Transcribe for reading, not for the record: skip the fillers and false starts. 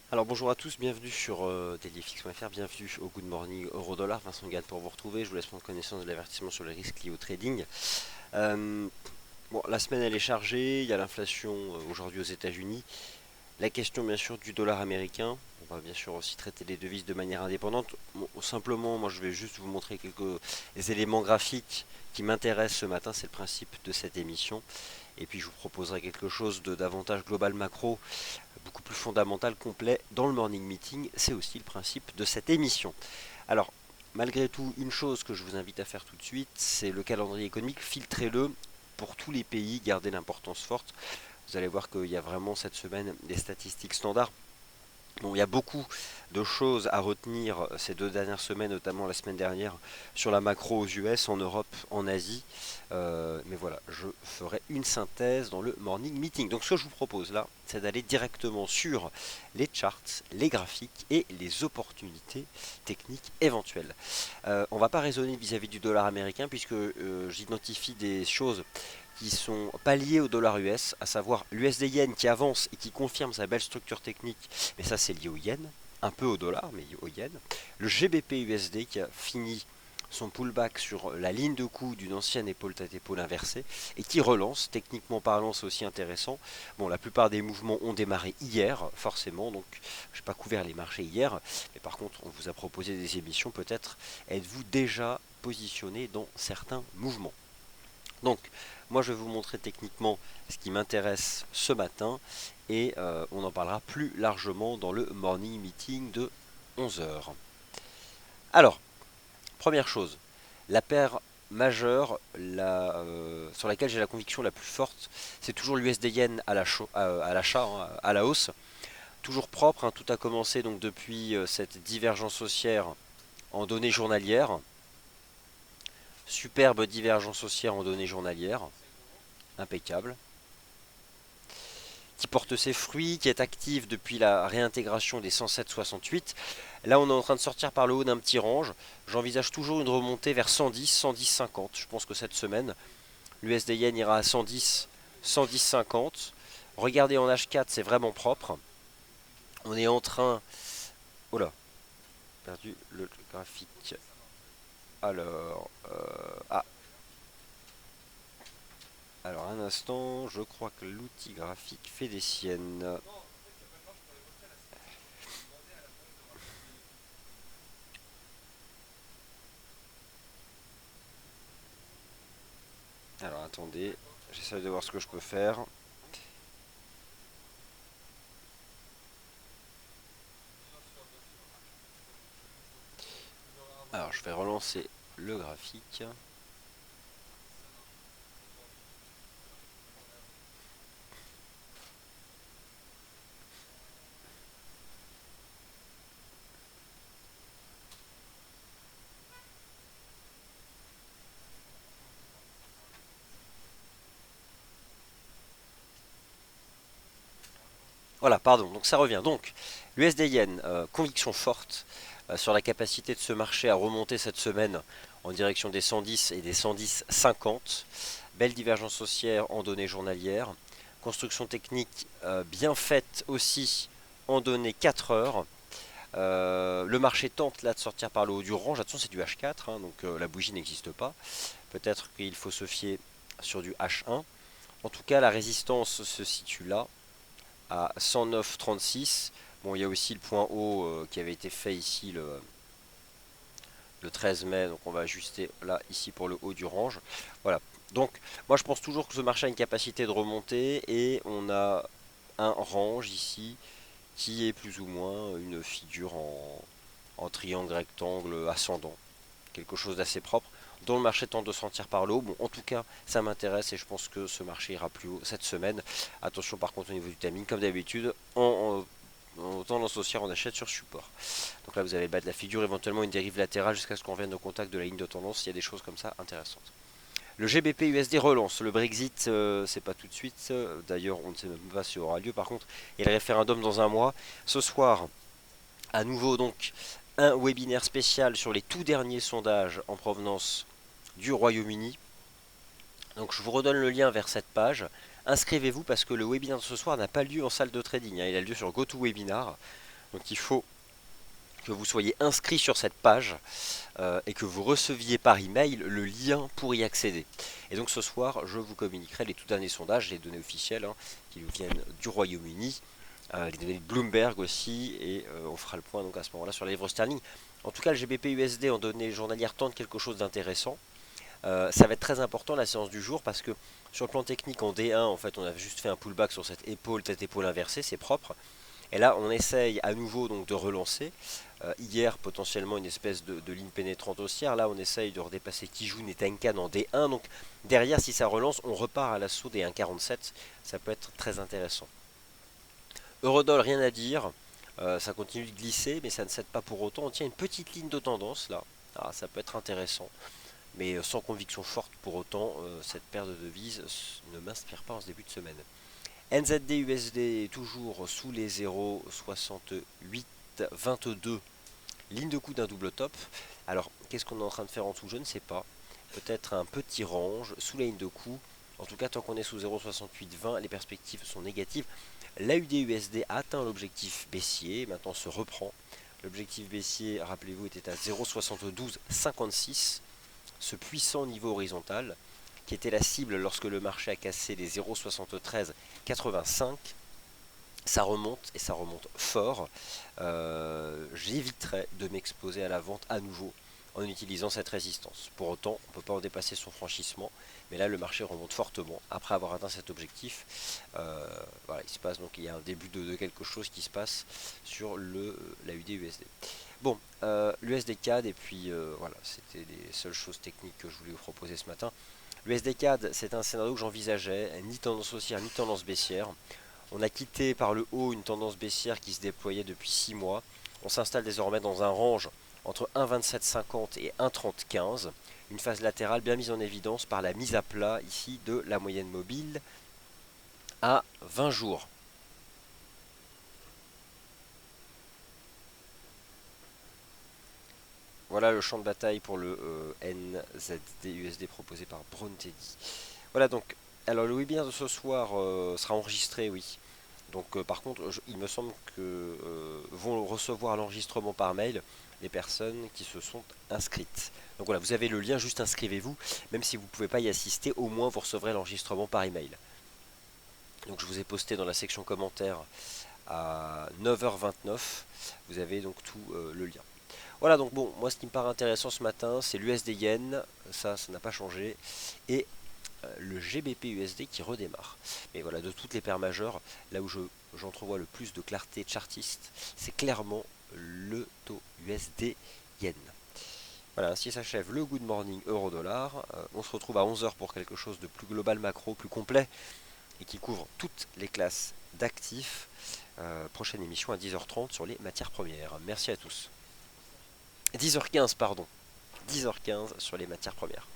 Alors bonjour à tous, bienvenue sur dailyfx.fr, bienvenue au Good Morning Euro-Dollar. Vincent Gall pour vous retrouver. Je vous laisse prendre connaissance de l'avertissement sur les risques liés au trading. Euh, bon, la semaine elle est chargée, il y a l'inflation aujourd'hui aux États-Unis. La question bien sûr du dollar américain. On va bien sûr aussi traiter les devises de manière indépendante. Bon, simplement, moi je vais juste vous montrer quelques éléments graphiques qui m'intéressent ce matin. C'est le principe de cette émission. Et puis je vous proposerai quelque chose de davantage global macro, beaucoup plus fondamental, complet dans le morning meeting. C'est aussi le principe de cette émission. Alors, malgré tout, une chose que je vous invite à faire tout de suite, c'est le calendrier économique. Filtrez-le pour tous les pays, gardez l'importance forte. Vous allez voir qu'il y a vraiment cette semaine des statistiques standards. Bon, il y a beaucoup de choses à retenir ces 2 dernières semaines, notamment la semaine dernière sur la macro aux US, en Europe, en Asie. Mais voilà, je ferai une synthèse dans le morning meeting. Donc ce que je vous propose là, c'est d'aller directement sur les charts, les graphiques et les opportunités techniques éventuelles. On ne va pas raisonner vis-à-vis du dollar américain puisque j'identifie des choses qui sont pas liés au dollar US, à savoir l'USD Yen qui avance et qui confirme sa belle structure technique, mais ça c'est lié au Yen, un peu au dollar, mais au Yen. Le GBP USD qui a fini son pullback sur la ligne de coup d'une ancienne épaule tête épaule inversée et qui relance, techniquement parlant c'est aussi intéressant. Bon, la plupart des mouvements ont démarré hier, forcément, donc je n'ai pas couvert les marchés hier, mais par contre on vous a proposé des émissions, peut-être êtes-vous déjà positionné dans certains mouvements. Donc, moi je vais vous montrer techniquement ce qui m'intéresse ce matin et on en parlera plus largement dans le morning meeting de 11 heures. Alors, première chose, la paire majeure sur laquelle j'ai la conviction la plus forte, c'est toujours l'USD Yen à l'achat, hein, à la hausse. Toujours propre, hein, tout a commencé donc depuis cette divergence haussière en données journalières. Superbe divergence haussière en données journalières, impeccable, qui porte ses fruits, qui est active depuis la réintégration des 107,68. Là, on est en train de sortir par le haut d'un petit range. J'envisage toujours une remontée vers 110, 110,50. Je pense que cette semaine, l'USD Yen ira à 110, 110,50. Regardez en H4, c'est vraiment propre. On est en train... Oh là, perdu le graphique. Alors... Alors, un instant, je crois que l'outil graphique fait des siennes. Alors, attendez, j'essaie de voir ce que je peux faire. Alors, je vais relancer le graphique. Voilà, pardon, donc ça revient. Donc, l'USD Yen, conviction forte sur la capacité de ce marché à remonter cette semaine en direction des 110 et des 110,50. Belle divergence haussière en données journalières. Construction technique bien faite aussi en données 4 heures. Le marché tente là de sortir par le haut du range. Attention, c'est du H4, hein, donc la bougie n'existe pas. Peut-être qu'il faut se fier sur du H1. En tout cas, la résistance se situe là, à 109,36. Bon, il y a aussi le point haut qui avait été fait ici le 13 mai, donc on va ajuster là, ici pour le haut du range. Voilà, donc moi je pense toujours que ce marché a une capacité de remonter et on a un range ici qui est plus ou moins une figure en triangle rectangle ascendant, quelque chose d'assez propre, dont le marché tente de sentir par le haut. Bon, en tout cas, ça m'intéresse et je pense que ce marché ira plus haut cette semaine. Attention par contre au niveau du timing, comme d'habitude, en tendance haussière, on achète sur support. Donc là, vous allez battre la figure, éventuellement une dérive latérale jusqu'à ce qu'on vienne au contact de la ligne de tendance. Il y a des choses comme ça intéressantes. Le GBP USD relance. Le Brexit, c'est pas tout de suite. D'ailleurs, on ne sait même pas si aura lieu. Par contre, il y a le référendum dans un mois. Ce soir, à nouveau donc un webinaire spécial sur les tout derniers sondages en provenance du Royaume-Uni. Donc je vous redonne le lien vers cette page. Inscrivez-vous parce que le webinaire de ce soir n'a pas lieu en salle de trading, hein. Il a lieu sur GoToWebinar. Donc il faut que vous soyez inscrit sur cette page et que vous receviez par email le lien pour y accéder. Et donc ce soir, je vous communiquerai les tout derniers sondages, les données officielles qui nous viennent du Royaume-Uni, les données de Bloomberg aussi, et on fera le point donc à ce moment-là sur la livre sterling. En tout cas, le GBP USD en données journalières tente quelque chose d'intéressant. Ça va être très important la séance du jour parce que sur le plan technique en D1, en fait, on a juste fait un pullback sur cette épaule, tête épaule inversée, c'est propre. Et là, on essaye à nouveau donc de relancer. Hier, potentiellement une espèce de ligne pénétrante haussière. Là, on essaye de redépasser Kijun et Tenkan en D1. Donc derrière, si ça relance, on repart à l'assaut des 1,47. Ça peut être très intéressant. Eurodoll, rien à dire. Ça continue de glisser, mais ça ne cède pas pour autant. On tient une petite ligne de tendance là. Ah, ça peut être intéressant. Mais sans conviction forte pour autant, cette paire de devises ne m'inspire pas en ce début de semaine. NZD USD est toujours sous les 0,6822. Ligne de coup d'un double top. Alors, qu'est-ce qu'on est en train de faire en dessous? Je ne sais pas. Peut-être un petit range sous la ligne de coup. En tout cas, tant qu'on est sous 0,6820, les perspectives sont négatives. L'AUD-USD a atteint l'objectif baissier, maintenant se reprend. L'objectif baissier, rappelez-vous, était à 0,7256. Ce puissant niveau horizontal, qui était la cible lorsque le marché a cassé les 0,7385. Ça remonte et ça remonte fort. J'éviterai de m'exposer à la vente à nouveau en utilisant cette résistance. Pour autant, on ne peut pas en dépasser son franchissement, mais là le marché remonte fortement après avoir atteint cet objectif. Voilà, il se passe donc il y a un début de quelque chose qui se passe sur la UD-USD. Bon, l'USD CAD et puis voilà, c'était les seules choses techniques que je voulais vous proposer ce matin. L'USD CAD, c'est un scénario que j'envisageais, ni tendance haussière ni tendance baissière. On a quitté par le haut une tendance baissière qui se déployait depuis 6 mois. On s'installe désormais dans un range entre 1,2750 et 1,3015. Une phase latérale bien mise en évidence par la mise à plat ici de la moyenne mobile à 20 jours. Voilà le champ de bataille pour le NZD-USD proposé par Brown Teddy. Voilà donc, alors le webinaire de ce soir sera enregistré, oui. Donc par contre, il me semble que vont recevoir l'enregistrement par mail les personnes qui se sont inscrites. Donc voilà, vous avez le lien, juste inscrivez-vous. Même si vous ne pouvez pas y assister, au moins vous recevrez l'enregistrement par email. Donc je vous ai posté dans la section commentaires à 9h29. Vous avez donc tout le lien. Voilà, donc bon, moi ce qui me paraît intéressant ce matin, c'est l'USD Yen, ça n'a pas changé, et le GBP USD qui redémarre. Mais voilà, de toutes les paires majeures, là où j'entrevois le plus de clarté chartiste, c'est clairement le taux USD Yen. Voilà, ainsi s'achève le Good Morning Euro-Dollar. On se retrouve à 11h pour quelque chose de plus global, macro, plus complet, et qui couvre toutes les classes d'actifs. Prochaine émission à 10h30 sur les matières premières. Merci à tous. 10h15, pardon. 10h15 sur les matières premières.